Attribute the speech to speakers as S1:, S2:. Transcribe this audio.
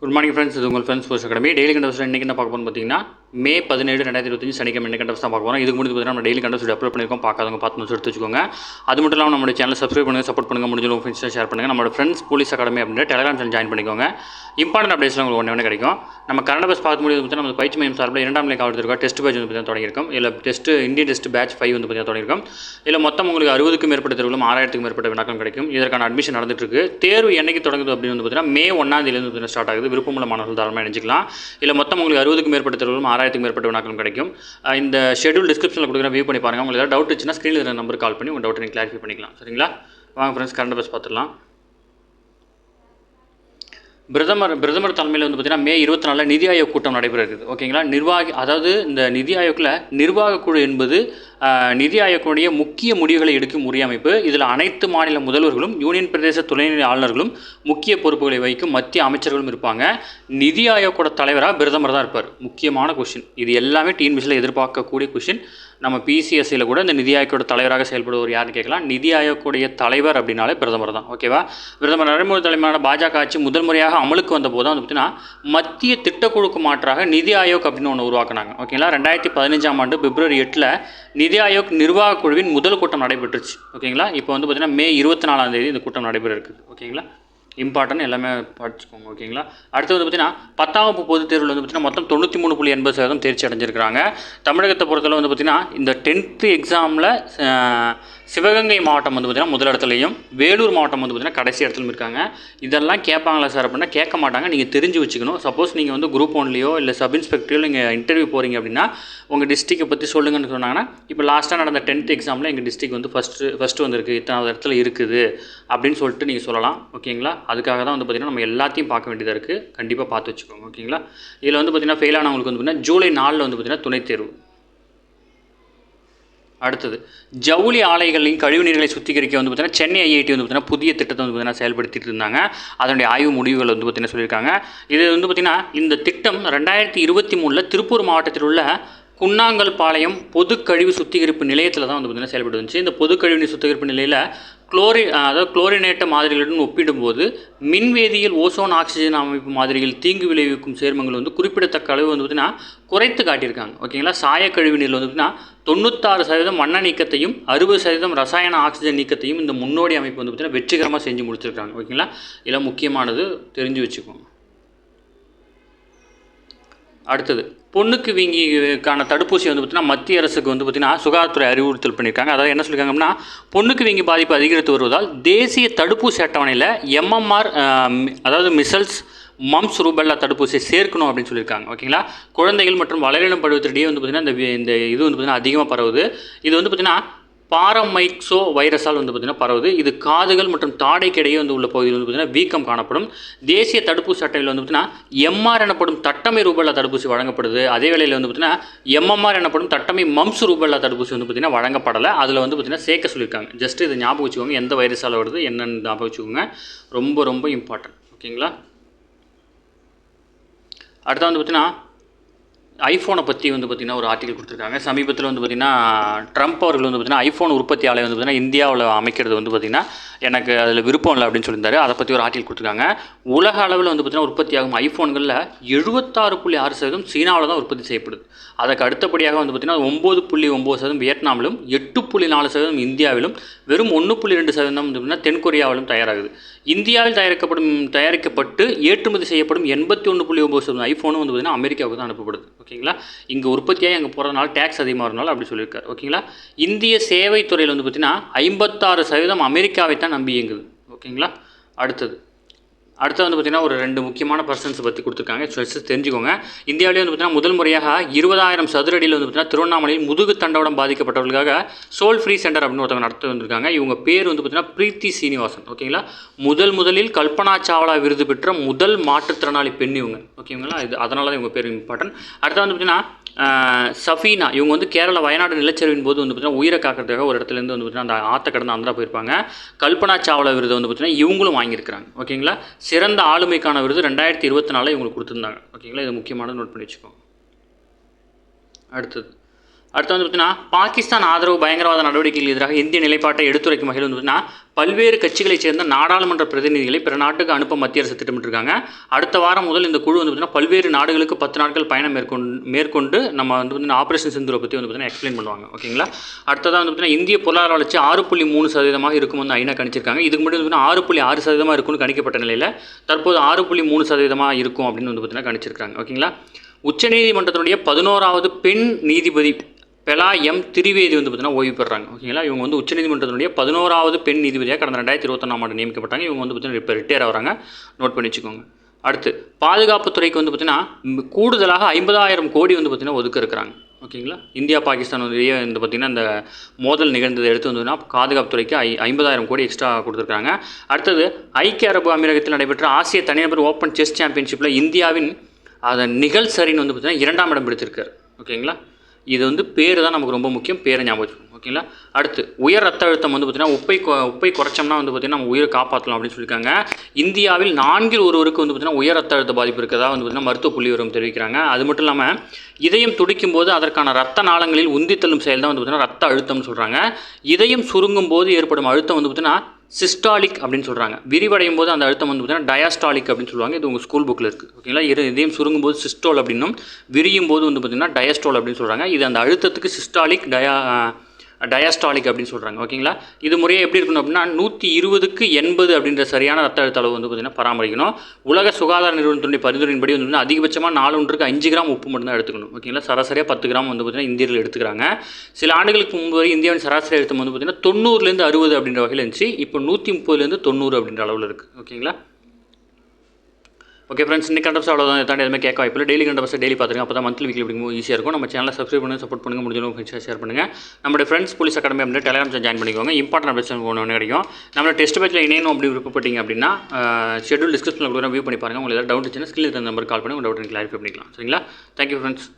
S1: Good morning friends, இது உங்கள் friends sports academy. Daily contest இன்றைக்கி என்ன பார்க்க போகிறோம் பார்த்தீங்கன்னா May 17, 2025 சனிக்கிழமை என்ன கண்டஸ்ட் தான் பார்க்க போகிறோம். இதுக்கு முன்னாடி பார்த்தீங்கன்னா நம்ம டெய்லி கண்டஸ்ட் அப்லோட் பண்ணியிருக்கோம். பார்க்காதவங்க பார்த்து எடுத்து வச்சுக்கோங்க. அது மட்டும் இல்லாமல் நம்ம சேனல் சப்ஸ்கிரைப் பண்ணுங்கள், சப்போர்ட் பண்ணுங்கள், முடிஞ்ச உங்கள் ஃப்ரெண்ட்ஸ் ஷேர் பண்ணுங்கள். நம்ம ஃப்ரெண்ட்ஸ் போலீஸ் அகாடமி அப்படின்ற டெலிகிராம் சேனல் ஜாயின் பண்ணிக்கோங்க. இம்பார்ட்டன்ட் அப்டேட்ஸ்லாம் உங்களுக்கு ஒன்று கிடைக்கும். நம்ம கரண்ட் பஸ் பார்க்க முடியாது பார்த்தீங்கன்னா நம்ம பயிற்சி மையம் சார்பில் 2ஆம் நிலை காவல் இருக்கோம். டெஸ்ட் பேட்ச் வந்து பார்த்தீங்கன்னா தொடங்கியிருக்கும். இல்லை இந்தியன் டெஸ்ட் பேட்ச் 5 வந்து பார்த்தீங்கன்னா தொடங்கியிருக்கும். இல்லை மொத்தம் உங்களுக்கு 60க்கும் மேற்பட்ட தேர்வுகளும் 6000க்கும் மேற்பட்ட வினாக்களும் கிடைக்கும். இதற்கான அட்மிஷன் நடந்துட்டு இருக்கு. தேர்வு என்னைக்கு தொடங்குது அப்படின்னு வந்து பார்த்தீங்கன்னா May 1ஆம் தேதியிலிருந்து ஸ்டார்ட் ஆகுது. விருப்பமுள்ள மாணவர்கள் தாராளமாக நினைச்சிக்கலாம். இல்லை மொத்தம் உங்களுக்கு 60க்கும் மேற்பட்ட தேர்வுகளும் 6000க்கும் மேற்பட்ட வினாக்களும் கிடைக்கும். இந்த ஷெட்யூல் டிஸ்கிரிப்ஷனில் கொடுக்குற வியூ பண்ணி பாருங்கள். உங்களுக்கு ஏதாவது டவுட் இருந்துச்சுன்னா ஸ்க்ரீனில் இருக்கிற நம்பருக்கு கால் பண்ணி உங்கள் டவுட்டை நீங்கள் கிளாரிஃபை பண்ணிக்கலாம். சரிங்களா? வாங்க ஃப்ரெண்ட்ஸ், கரண்ட் பஸ் பார்த்துடலாம். பிரதமர் தலைமையில் வந்து பார்த்தீங்கன்னா May 24 நிதி ஆயோக் கூட்டம் நடைபெற இருக்குது. ஓகேங்களா? அதாவது இந்த நிதி ஆயோக்கில் நிர்வாக குழு என்பது நிதி ஆயோக்குடைய முக்கிய முடிவுகளை எடுக்கும் உரிய அமைப்பு. இதில் அனைத்து மாநில முதல்வர்களும் யூனியன் பிரதேச துணைநிலை ஆளுநர்களும் முக்கிய பொறுப்புகளை வகிக்கும் மத்திய அமைச்சர்களும் இருப்பாங்க. நிதி ஆயோக்கோட தலைவராக பிரதமர் தான் இருப்பார். முக்கியமான கொஷின் இது. எல்லாமே டிஎன்பிஎஸ்சியில் எதிர்பார்க்கக்கூடிய கொஷின். நம்ம பிசிஎஸ்சியில் கூட இந்த நிதி ஆயோக்கோட தலைவராக செயல்படுவர் யாருன்னு கேட்கலாம். நிதி ஆயோக்குடைய தலைவர் அப்படின்னாலே பிரதமர் தான். ஓகேவா? பிரதமர் நரேந்திர மோடி தலைமையிலான பாஜக ஆட்சி முதல் முறையாக அமலுக்கு வந்த போது தான் வந்து பார்த்தீங்கன்னா மத்திய திட்டக்குழுக்கு மாற்றாக நிதி ஆயோக் அப்படின்னு ஒன்று உருவாக்குனாங்க. ஓகேங்களா? 2015ஆம் ஆண்டு February 8 நிதி ஆயோக் நிர்வாக குழுவின் முதல் கூட்டம் நடைபெற்றுச்சு. ஓகேங்களா? இப்போ வந்து பார்த்தீங்கன்னா May 24ஆம் தேதி இந்த கூட்டம் நடைபெற இருக்குது. ஓகேங்களா? இம்பார்ட்டன்ட் எல்லாமே படிச்சுக்கோங்க. ஓகேங்களா? அடுத்து வந்து பார்த்தீங்கன்னா 10ஆம் வகுப்பு பொதுத் தேர்வில் வந்து பார்த்தீங்கன்னா மொத்தம் 93.80% தேர்ச்சி அடைஞ்சிருக்கிறாங்க. தமிழகத்தை பொறுத்தளவு வந்து பார்த்தீங்கன்னா இந்த 10th எக்ஸாமில் சிவகங்கை மாவட்டம் வந்து பார்த்தீங்கன்னா முதல் இடத்துலையும், வேலூர் மாவட்டம் வந்து பார்த்தீங்கன்னா கடைசி இடத்துலையும் இருக்காங்க. இதெல்லாம் கேட்பாங்களா சார் அப்படின்னா கேட்க மாட்டாங்க. நீங்கள் தெரிஞ்சு வச்சுக்கணும். சப்போஸ் நீங்கள் வந்து குரூப் 1லையோ இல்லை சப் இன்ஸ்பெக்டரையோ நீங்கள் இன்டர்வியூ போகிறீங்க அப்படின்னா உங்கள் டிஸ்ட்ரிக்டை பற்றி சொல்லுங்கன்னு சொன்னாங்கன்னா, இப்போ லாஸ்ட்டாக நடந்த 10th எக்ஸாமில் எங்கள் டிஸ்ட்ரிக் வந்து ஃபஸ்ட்டு வந்திருக்கு, இத்தனாவது இடத்துல இருக்குது அப்படின்னு சொல்லிட்டு நீங்கள் சொல்லலாம். ஓகேங்களா? அதுக்காக தான் வந்து பார்த்திங்கன்னா நம்ம எல்லாத்தையும் பார்க்க வேண்டியதாக இருக்குது. கண்டிப்பாக பார்த்து வச்சுக்கோங்க. ஓகேங்களா? இதில் வந்து பார்த்திங்கன்னா ஃபெயில் ஆனவங்களுக்கு வந்து பார்த்திங்கன்னா July 4 வந்து பார்த்திங்கன்னா துணைத் தேர்வு. அடுத்தது ஜவுளி ஆலைகளின் கழிவுநீர்களை சுத்திகரிக்க வந்து பார்த்தீங்கன்னா சென்னை ஐஐடி வந்து பார்த்தீங்கன்னா புதிய திட்டத்தை வந்து பார்த்தீங்கன்னா செயல்படுத்திட்டு இருந்தாங்க. அதனுடைய ஆய்வு முடிவுகள் வந்து பார்த்தீங்கன்னா சொல்லியிருக்காங்க. இது வந்து பார்த்திங்கன்னா இந்த திட்டம் 2023 திருப்பூர் மாவட்டத்தில் உள்ள குன்னாங்கல் பாளையம் பொது கழிவு சுத்திகரிப்பு நிலையத்தில் தான் வந்து பார்த்திங்கன்னா செயல்பட்டு வந்துச்சு. இந்த பொது கழிவுநீர் சுத்திகரிப்பு நிலையில் குளோரினேட்ட மாதிரிகளுடன் ஒப்பிடும்போது மின்வேதியியல் ஓசோன் ஆக்சிஜன் அமைப்பு மாதிரிகள் தீங்கு விளைவிக்கும் சேர்மங்கள் வந்து குறிப்பிடத்தக்க அளவு வந்து பார்த்திங்கன்னா குறைத்து காட்டியிருக்காங்க. ஓகேங்களா? சாயக்கழிவு நீரில் வந்து பார்த்திங்கன்னா 96% மண்ண நீக்கத்தையும் 60% ரசாயன ஆக்சிஜன் நீக்கத்தையும் இந்த முன்னோடி அமைப்பு வந்து பார்த்திங்கன்னா வெற்றிகரமாக செஞ்சு முடிச்சிருக்காங்க. ஓகேங்களா? இதெல்லாம் முக்கியமானது, தெரிஞ்சு வச்சுக்கோங்க. அடுத்தது பொண்ணுக்கு வீங்கிக்கான தடுப்பூசி வந்து பார்த்திங்கன்னா மத்திய அரசுக்கு வந்து பார்த்திங்கன்னா சுகாதாரத்துறை அறிவுறுத்தல் பண்ணியிருக்காங்க. அதாவது என்ன சொல்லியிருக்காங்க அப்படின்னா, பொண்ணுக்கு வீங்கி பாதிப்பு அதிகரித்து வருவதால் தேசிய தடுப்பூசி அட்டவணையில் MMR அதாவது மிசல்ஸ், மம்ஸ், ரூபெல்லா தடுப்பூசியை சேர்க்கணும் அப்படின்னு சொல்லியிருக்காங்க. ஓகேங்களா? குழந்தைகள் மற்றும் வளரினம் பருவத்திடையே வந்து பார்த்திங்கன்னா இந்த இது வந்து பார்த்திங்கன்னா அதிகமாக பரவுது. இது வந்து பார்த்திங்கன்னா பாரமைக்சோ வைரஸால் வந்து பார்த்திங்கன்னா பரவுது. இது காதுகள் மற்றும் தாடைக்கிடையே வந்து உள்ள பகுதியில் வந்து பார்த்திங்கன்னா வீக்கம் காணப்படும். தேசிய தடுப்பூசி அட்டையில் வந்து பார்த்திங்கன்னா MR எனப்படும் தட்டமை ரூபெல்லா தடுப்பூசி வழங்கப்படுது. அதே வேளையில் வந்து பார்த்திங்கன்னா MMR எனப்படும் தட்டமை மம்ஸ் ரூபெல்லா தடுப்பூசி வந்து பார்த்திங்கன்னா வழங்கப்படலை. அதில் வந்து பார்த்திங்கன்னா சேர்க்க சொல்லியிருக்காங்க. ஜஸ்ட் இதை ஞாபகம் வச்சுக்கோங்க. எந்த வைரஸால் வருது என்னென்னு ஞாபகம் வச்சுக்கோங்க. ரொம்ப ரொம்ப இம்பார்ட்டன்ட். ஓகேங்களா? அடுத்த வந்து பார்த்திங்கன்னா ஐஃபோனை பற்றி வந்து பார்த்திங்கன்னா ஒரு ஆர்டிகல் கொடுத்துருக்காங்க. சமீபத்தில் வந்து பார்த்திங்கன்னா ட்ரம்ப் அவர்கள் வந்து பார்த்திங்கன்னா ஐஃபோன் உற்பத்தி ஆலை வந்து பார்த்திங்கன்னா இந்தியாவில் அமைக்கிறது வந்து பார்த்திங்கன்னா எனக்கு அதில் விருப்பம் இல்லை அப்படின்னு சொல்லியிருந்தாரு. அதை பற்றி ஒரு ஆர்டிகல் கொடுத்துருக்காங்க. உலக அளவில் வந்து பார்த்திங்கன்னா உற்பத்தியாகும் ஐஃபோன்களில் 76.6% சீனாவில் தான் உற்பத்தி செய்யப்படுது. அதுக்கு அடுத்தபடியாக வந்து பார்த்திங்கன்னா 9.9% வியட்நாமிலும், 8.4% இந்தியாவிலும், வெறும் 1.2% வந்து பார்த்திங்கன்னா தென்கொரியாவிலும் தயாராகுது. இந்தியாவில் தயாரிக்கப்பட்டு ஏற்றுமதி செய்யப்படும் 81.9% ஐஃபோனும் வந்து பார்த்திங்கன்னா அமெரிக்காவுக்கு தான் அனுப்பப்படுது. ஓகேங்களா? இங்கே உற்பத்தியாக அங்கே போகிறதுனால டேக்ஸ் அதிகமாக இருந்தாலும் அப்படி சொல்லியிருக்காரு. ஓகேங்களா? இந்திய சேவை துறையில் வந்து பார்த்திங்கன்னா 56% அமெரிக்காவை தான் நம்பி இயங்குது. ஓகேங்களா? அடுத்தது வந்து பார்த்திங்கன்னா ஒரு 2 முக்கியமான பர்சன்ஸை பற்றி கொடுத்துருக்காங்க. தெரிஞ்சுக்கோங்க. இந்தியாவிலே வந்து பார்த்திங்கன்னா முதல் முறையாக 20,000 சதுர அடியில் வந்து பார்த்திங்கன்னா திருவண்ணாமலையில் முதுகு தண்டவடம் பாதிக்கப்பட்டவர்களுக்காக சோல் ஃப்ரீ சென்டர் அப்படின்னு ஒருத்தவங்க நடத்த வந்திருக்காங்க. இவங்க பேர் வந்து பார்த்திங்கன்னா பிரீத்தி சீனிவாசன். ஓகேங்களா? முதலில் கல்பனா சாவ்லா விருது பெற்ற முதல் மாற்றுத்திறனாளி பெண் இவங்க. ஓகேங்களா? இது அதனால தான் இவங்க பேர் இம்பார்ட்டன்ட். அடுத்து வந்து பார்த்திங்கன்னா சஃபீனா இவங்க வந்து கேரளா வயநாடு நிலச்சரிவின் போது வந்து பார்த்திங்கன்னா உயிரை காக்கிறதுக்காக ஒரு இடத்துலேருந்து வந்து பார்த்திங்கன்னா அந்த ஆற்ற கடந்து ஆந்திரா போயிருப்பாங்க. கல்பனா சாவ்லா விருது வந்து பார்த்திங்கன்னா இவங்களும் வாங்கியிருக்கிறாங்க. ஓகேங்களா? சிறந்த ஆளுமைக்கான விருது 2024 இவங்களுக்கு கொடுத்துருந்தாங்க. ஓகேங்களா? இது முக்கியமான நோட் பண்ணி வச்சுக்கோங்க. அடுத்தது அடுத்து வந்து பார்த்தீங்கன்னா பாகிஸ்தான் ஆதரவு பயங்கரவாத நடவடிக்கைகள் எதிராக இந்திய நிலைப்பாட்டை எடுத்துரைக்கும் வகையில் வந்து பார்த்தீங்கன்னா பல்வேறு கட்சிகளைச் சேர்ந்த நாடாளுமன்ற பிரதிநிதிகளை பிற நாட்டுக்கு அனுப்ப மத்திய அரசு திட்டமிட்டிருக்காங்க. அடுத்த வாரம் முதல் இந்த குழு வந்து பார்த்தீங்கன்னா பல்வேறு நாடுகளுக்கு 10 நாட்கள் பயணம் மேற்கொண்டு நம்ம வந்து பார்த்தீங்கன்னா ஆபரேஷன் சிந்தூரை பற்றி வந்து பார்த்தீங்கன்னா எக்ஸ்பிளைன் பண்ணுவாங்க. ஓகேங்களா. அடுத்ததாக வந்து பார்த்தீங்கன்னா இந்திய பொருளாதார வளர்ச்சி 6.3% இருக்கும் வந்து ஐநா கணிச்சிருக்காங்க. இதுக்கு முன்னாடி வந்து 6.6% இருக்கும்னு கணிக்கப்பட்ட நிலையில் தற்போது 6.3% இருக்கும் அப்படின்னு வந்து பார்த்தீங்கன்னா கணிச்சிருக்காங்க. ஓகேங்களா. உச்சநீதிமன்றத்தினுடைய 11வது பெண் நீதிபதி பெலா எம் திரிவேதி வந்து பார்த்தீங்கன்னா ஓய்வு பெறாங்க. ஓகேங்களா. இவங்க வந்து உச்சநீதிமன்றத்தினுடைய 11வது பெண் நீதிபதியாக கடந்த 2021ஆம் ஆண்டு நியமிக்கப்பட்டாங்க. இவங்க வந்து பார்த்தீங்கன்னா இப்போ ரிட்டையர் ஆகிறாங்க. நோட் பண்ணி வச்சுக்கோங்க. அடுத்து பாதுகாப்புத்துறைக்கு வந்து பார்த்தீங்கன்னா கூடுதலாக 50,000 கோடி வந்து பார்த்தீங்கன்னா ஒதுக்க இருக்கிறாங்க. ஓகேங்களா. இந்தியா பாகிஸ்தான் வந்து இந்த பார்த்திங்கன்னா இந்த மோதல் நிகழ்ந்ததை எடுத்து வந்ததுன்னா பாதுகாப்புத்துறைக்கு 50,000 கோடி எக்ஸ்ட்ரா கொடுத்துருக்காங்க. அடுத்தது ஐக்கிய அரபு அமீரகத்தில் நடைபெற்ற ஆசிய தனிநபர் ஓப்பன் செஸ் சாம்பியன்ஷிப்பில் இந்தியாவின் அதன் நிகழ்சரின் வந்து பார்த்திங்கன்னா 2ஆம் இடம் பிடித்திருக்காரு. ஓகேங்களா. இது வந்து பேர் தான் நமக்கு ரொம்ப முக்கியம். பேரை ஞாபகம் வச்சுக்கணும். ஓகேங்களா. அடுத்து உயர் ரத்த அழுத்தம் வந்து பார்த்திங்கன்னா உப்பை குறைச்சோம்னா வந்து பார்த்திங்கன்னா நம்ம உயிரை காப்பாற்றலாம் அப்படின்னு சொல்லியிருக்காங்க. இந்தியாவில் 4 ஒருவருக்கு வந்து பார்த்திங்கன்னா உயர் ரத்த அழுத்த பாதிப்பு இருக்கிறதா வந்து பார்த்திங்கன்னா மருத்துவ புள்ளிவிவரம் தெரிவிக்கிறாங்க. அது மட்டும் இல்லாமல் இதயம் துடிக்கும் போது அதற்கான ரத்த நாளங்களில் உந்தித்தள்ளும் செயல் தான் வந்து பார்த்திங்கன்னா ரத்த அழுத்தம்னு சொல்கிறாங்க. இதயம் சுருங்கும் போது ஏற்படும் அழுத்தம் வந்து பார்த்திங்கன்னா சிஸ்டாலிக் அப்படின்னு சொல்கிறாங்க. விரிவடையும் போது அந்த அழுத்தம் வந்து பார்த்தீங்கன்னா டயாஸ்டாலிக் அப்படின்னு சொல்லுவாங்க. இது உங்கள் ஸ்கூல் புக்கில் இருக்குது. ஓகேங்களா. இதயம் சுருங்கும் போது சிஸ்டோல் அப்படின்னும் விரியும் போது வந்து பார்த்திங்கன்னா டயஸ்டோல் அப்படின்னு சொல்கிறாங்க. இது அந்த அழுத்தத்துக்கு சிஸ்டாலிக் டயாஸ்டாலிக் அப்படின்னு சொல்கிறாங்க. ஓகேங்களா. இது முறையாக எப்படி இருக்கணும் அப்படின்னா 120க்கு 80 அப்படின்ற சரியான ரத்த அழுத்த அளவு வந்து பார்த்திங்கன்னா பராமரிக்கணும். உலக சுகாதார நிறுவனத்தினுடைய பரிந்துரையின்படி வந்து அதிகபட்சமாக 4 ஒன்றுக்கு 5 கிராம் உப்பு மட்டும் தான் எடுத்துக்கணும். ஓகேங்களா. சராசரியாக 10 கிராம் வந்து பார்த்திங்கன்னா இந்தியர்கள் எடுத்துக்கிறாங்க. சில ஆண்டுகளுக்கு முன்பு வரை இந்தியாவின் சராசரி அழுத்தம் வந்து பார்த்திங்கன்னா 90லேருந்து 60 அப்படின்ற வகையில் இருந்துச்சு. இப்போ 130லேருந்து 90 அப்படின்ற அளவில் இருக்குது. ஓகேங்களா. ஓகே ஃப்ரெண்ட்ஸ், இன்னைக்கு கண்டப்ஸ் அவ்வளோதான். தாண்டி எதுவுமே கேட்க வாய்ப்பில்லை. டெய்லி கண்டப்ஸ் டெய்லி பார்த்துருங்க. அப்போ தான் மந்த்லி வீக்லி படிக்கும்போது ஈஸியாக இருக்கும். நம்ம சேனலை சப்ஸ்கிரைப் பண்ணுங்கள், சப்போர்ட் பண்ணுங்கள், முடிஞ்சளவு ஃப்ரெண்ட்ஸாக ஷேர் பண்ணுங்கள். நம்மளுடைய ஃப்ரெண்ட்ஸ் போலீஸ் அகாடமி அப்படின்னு டெலிகிராம் ஜாயின் பண்ணிக்கோங்க. இம்பார்ட்டன்ட் அப்டேட்ஸ் ஒன்று கிடைக்கும். நம்ம டெஸ்ட் பேட்சில் இணையணும் அப்படி விருப்பப்பட்டீங்க அப்படின்னா ஷெட்யூல் டிஸ்கிரிப்ஷனில் கூட வியூ பண்ணி பாருங்கள். உங்களுக்கு ஏதாவது டவுட் இருந்துச்சுன்னா ஸ்கில் இருந்த நம்பர் கால் பண்ணி உங்கள் டவுட் கிளாரிஃபை பண்ணிக்கலாம். சரிங்களா. Thank you friends.